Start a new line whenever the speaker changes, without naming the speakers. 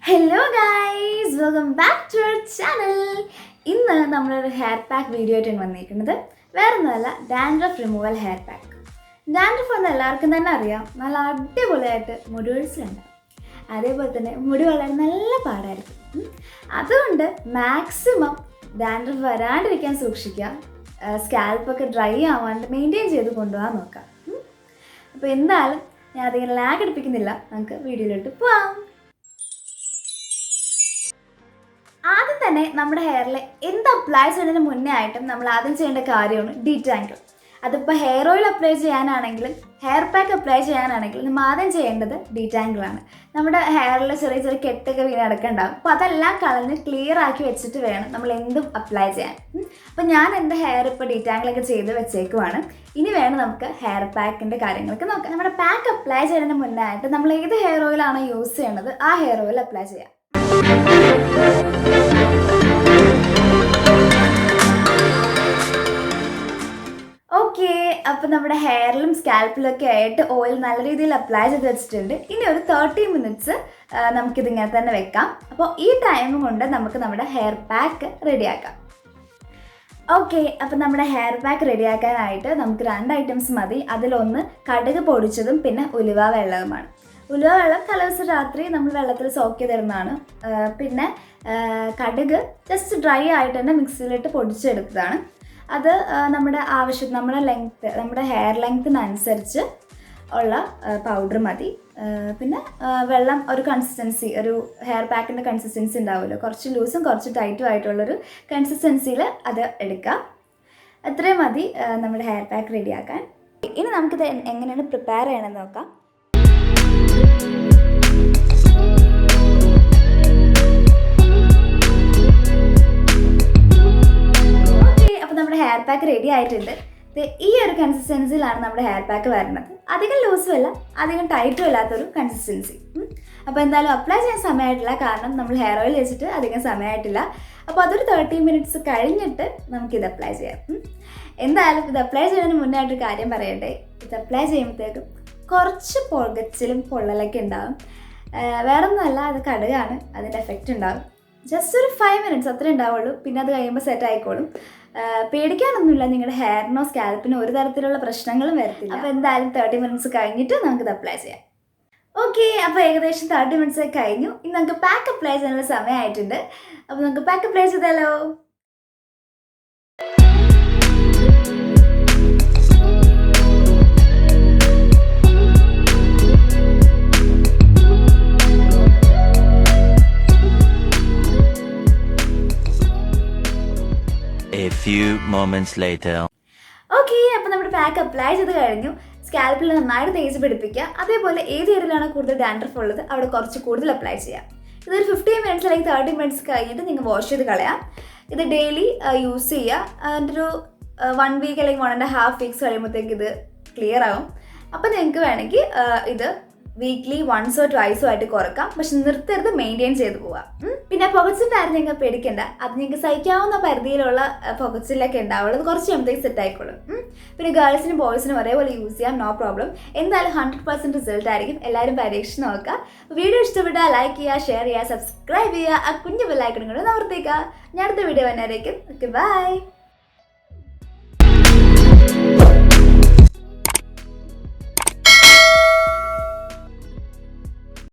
Hello guys, welcome back to our channel. ഇന്ന് നമ്മളൊരു hair pack video ആയിട്ടാണ് വന്നിരിക്കുന്നത്. വേറൊന്നുമല്ല, dandruff removal hair pack. Dandruff എന്ന് എല്ലാവർക്കും തന്നെ അറിയാം, നല്ല അടിപൊളിയായിട്ട് മുടി ഒഴിച്ചിലുണ്ടാവും. അതേപോലെ തന്നെ മുടി വളരെ നല്ല പാടായിരിക്കും. അതുകൊണ്ട് മാക്സിമം ഡാൻഡ്രഫ് വരാണ്ടിരിക്കാൻ സൂക്ഷിക്കുക. സ്കാൽപ്പൊക്കെ ഡ്രൈ ആവാണ്ട് മെയിൻറ്റെയിൻ ചെയ്ത് കൊണ്ടുപോകാൻ നോക്കാം. അപ്പോൾ എന്തായാലും ഞാൻ അധികം ലാഗ് എടുപ്പിക്കുന്നില്ല, നമുക്ക് വീഡിയോയിലോട്ട് പോവാം. ആദ്യം തന്നെ നമ്മുടെ ഹെയറിൽ എന്ത് അപ്ലൈ ചെയ്യുന്നതിന് മുന്നേ ആയിട്ടും നമ്മൾ ആദ്യം ചെയ്യേണ്ട കാര്യമാണ് ഡീറ്റാങ്കിൾ. അതിപ്പോൾ ഹെയർ ഓയിൽ അപ്ലൈ ചെയ്യാനാണെങ്കിലും ഹെയർ പാക്ക് അപ്ലൈ ചെയ്യാനാണെങ്കിലും നമ്മൾ ആദ്യം ചെയ്യേണ്ടത് ഡീറ്റാങ്കിളാണ്. നമ്മുടെ ഹെയറിൽ ചെറിയ ചെറിയ കെട്ടൊക്കെ വീണ് കിടക്കുന്നുണ്ടാകും. അപ്പോൾ അതെല്ലാം കളഞ്ഞ് ക്ലിയർ ആക്കി വെച്ചിട്ട് വേണം നമ്മൾ എന്തും അപ്ലൈ ചെയ്യാൻ. അപ്പോൾ ഞാൻ എൻ്റെ ഹെയർ ഇപ്പോൾ ഡീറ്റാങ്കിളൊക്കെ ചെയ്ത് വെച്ചേക്കുവാണ്. ഇനി വേണം നമുക്ക് ഹെയർ പാക്കിൻ്റെ കാര്യങ്ങളൊക്കെ നോക്കാം. നമ്മുടെ പാക്ക് അപ്ലൈ ചെയ്യുന്നതിന് മുന്നേ ആയിട്ട് നമ്മൾ ഏത് ഹെയർ ഓയിലാണോ യൂസ് ചെയ്യണത് ആ ഹെയർ ഓയിൽ അപ്ലൈ ചെയ്യാം. ഓക്കെ, അപ്പോൾ നമ്മുടെ ഹെയറിലും സ്കാൽപ്പിലൊക്കെ ആയിട്ട് ഓയിൽ നല്ല രീതിയിൽ അപ്ലൈ ചെയ്ത് വെച്ചിട്ടുണ്ട്. ഇനി ഒരു 30 മിനിറ്റ്സ് നമുക്കിതിങ്ങനെ തന്നെ വെക്കാം. അപ്പോൾ ഈ ടൈം കൊണ്ട് നമുക്ക് നമ്മുടെ ഹെയർ പാക്ക് റെഡിയാക്കാം. ഓക്കെ, അപ്പോൾ നമ്മുടെ ഹെയർ പാക്ക് റെഡിയാക്കാനായിട്ട് നമുക്ക് 2 ഐറ്റംസ് മതി. അതിലൊന്ന് കടുക് പൊടിച്ചതും പിന്നെ ഉലുവ വെള്ളവുമാണ്. ഉലുവ വെള്ളം തലേദിവസം രാത്രി നമ്മൾ വെള്ളത്തിൽ സോക്ക് ചെയ്തിരുന്നതാണ്. പിന്നെ കടുക് ജസ്റ്റ് ഡ്രൈ ആയിട്ട് തന്നെ മിക്സിയിലിട്ട് പൊടിച്ചെടുത്തതാണ്. അത് നമ്മുടെ നമ്മുടെ ഹെയർ ലെങ്ത്തിനനുസരിച്ച് ഉള്ള പൗഡർ മതി. പിന്നെ വെള്ളം ഒരു കൺസിസ്റ്റൻസി, ഒരു ഹെയർ പാക്കിൻ്റെ കൺസിസ്റ്റൻസി ഉണ്ടാവുമല്ലോ, കുറച്ച് ലൂസും കുറച്ച് ടൈറ്റും ആയിട്ടുള്ളൊരു കൺസിസ്റ്റൻസിയിൽ അത് എടുക്കാം. അത്രയും മതി നമ്മുടെ ഹെയർ പാക്ക് റെഡിയാക്കാൻ. ഇനി നമുക്കിത് എങ്ങനെയാണ് പ്രിപ്പയർ ചെയ്യണമെന്ന് നോക്കാം. നമ്മുടെ ഹെയർ പാക്ക് റെഡി ആയിട്ടുണ്ട്. ഈ ഒരു കൺസിസ്റ്റൻസിയിലാണ് നമ്മുടെ ഹെയർ പാക്ക് വരുന്നത്. അധികം ലൂസും അല്ല അധികം ടൈറ്റും അല്ലാത്തൊരു കൺസിസ്റ്റൻസി. അപ്പോൾ എന്തായാലും അപ്ലൈ ചെയ്യാൻ സമയമായിട്ടില്ല, കാരണം നമ്മൾ ഹെയർ ഓയിൽ വെച്ചിട്ട് അധികം സമയമായിട്ടില്ല. അപ്പോൾ അതൊരു 30 മിനിറ്റ്സ് കഴിഞ്ഞിട്ട് നമുക്കിത് അപ്ലൈ ചെയ്യാം. എന്തായാലും ഇത് അപ്ലൈ ചെയ്യുന്നതിന് മുന്നേ ആയിട്ടൊരു കാര്യം പറയട്ടെ. ഇത് അപ്ലൈ ചെയ്യുമ്പോഴത്തേക്കും കുറച്ച് പുകച്ചിലും പൊള്ളലൊക്കെ ഉണ്ടാകും. വേറൊന്നുമല്ല, അത് കടുകാണ്, അതിൻ്റെ എഫക്റ്റ് ഉണ്ടാകും. ജസ്റ്റ് ഒരു 5 മിനിറ്റ്സ് അത്രേ ഉണ്ടാവുള്ളൂ. പിന്നെ അത് കഴിയുമ്പോൾ സെറ്റ് ആയിക്കോളും. പേടിക്കാനൊന്നുമില്ല, നിങ്ങളുടെ ഹെയറിനോ സ്കാൽപ്പിനോ ഒരു തരത്തിലുള്ള പ്രശ്നങ്ങളും വരത്തില്ല. അപ്പോൾ എന്തായാലും 30 മിനിറ്റ്സ് കഴിഞ്ഞിട്ട് നമുക്കിത് അപ്ലൈ ചെയ്യാം. ഓക്കെ, അപ്പോൾ ഏകദേശം 30 മിനിറ്റ്സ് കഴിഞ്ഞു. ഇനി നമുക്ക് പാക്ക് അപ്ലൈ ചെയ്യാനുള്ള സമയമായിട്ടുണ്ട്. അപ്പോൾ നമുക്ക് പാക്ക് അപ്ലൈ ചെയ്താലോ?
A few moments later.
Okay, അപ്പോൾ നമ്മുടെ പാക്ക് അപ്ലൈ ചെയ്ത് കഴിഞ്ഞു. സ്കാൽപ്പിൽ നന്നായിട്ട് തേച്ച് പിടിപ്പിക്കുക. അതേപോലെ ഏത് ഏരിയയിലാണോ കൂടുതൽ ഡാൻഡ്രഫ് ഉള്ളത് അവിടെ കുറച്ച് കൂടുതൽ അപ്ലൈ ചെയ്യാം. ഇതൊരു 15 മിനിറ്റ്സ് അല്ലെങ്കിൽ 30 മിനിറ്റ്സ് കഴിഞ്ഞിട്ട് നിങ്ങൾ വാഷ് ചെയ്ത് കളയാം. ഇത് ഡെയിലി യൂസ് ചെയ്യുക. അതിൻ്റെ ഒരു 1 വീക്ക് അല്ലെങ്കിൽ 1.5 വീക്സ് കഴിയുമ്പോഴത്തേക്ക് ഇത് ക്ലിയർ ആകും. അപ്പോൾ നിങ്ങൾക്ക് വേണമെങ്കിൽ ഇത് വീക്ക്ലി 1 or 2 ആയിട്ട് കുറക്കാം. പക്ഷെ നിർത്തരുത്, മെയിൻറ്റെയിൻ ചെയ്ത് പോവാം. പിന്നെ പുകച്ചിൻ്റെ ആരും നിങ്ങൾ പേടിക്കണ്ട. അത് നിങ്ങൾക്ക് സഹിക്കാവുന്ന പരിധിയിലുള്ള പുകച്ചിലൊക്കെ ഉണ്ടാവുള്ളൂ. അത് കുറച്ച് കഴിയുമ്പോഴത്തേക്ക് സെറ്റ് ആയിക്കോളും. പിന്നെ ഗേൾസിനും ബോയ്സിനും ഒരേപോലെ യൂസ് ചെയ്യാം, നോ പ്രോബ്ലം. എന്തായാലും 100% റിസൾട്ട് ആയിരിക്കും. എല്ലാവരും പരീക്ഷിച്ച് നോക്കുക. വീഡിയോ ഇഷ്ടപ്പെട്ടാൽ ലൈക്ക് ചെയ്യുക, ഷെയർ ചെയ്യുക, സബ്സ്ക്രൈബ് ചെയ്യുക, ആ കുഞ്ഞു ബെല്ലൈക്കണും കൂടെ നിവർത്തിക്കുക. ഞാൻ അടുത്ത വീഡിയോ വന്നവരേക്കും. Okay, by.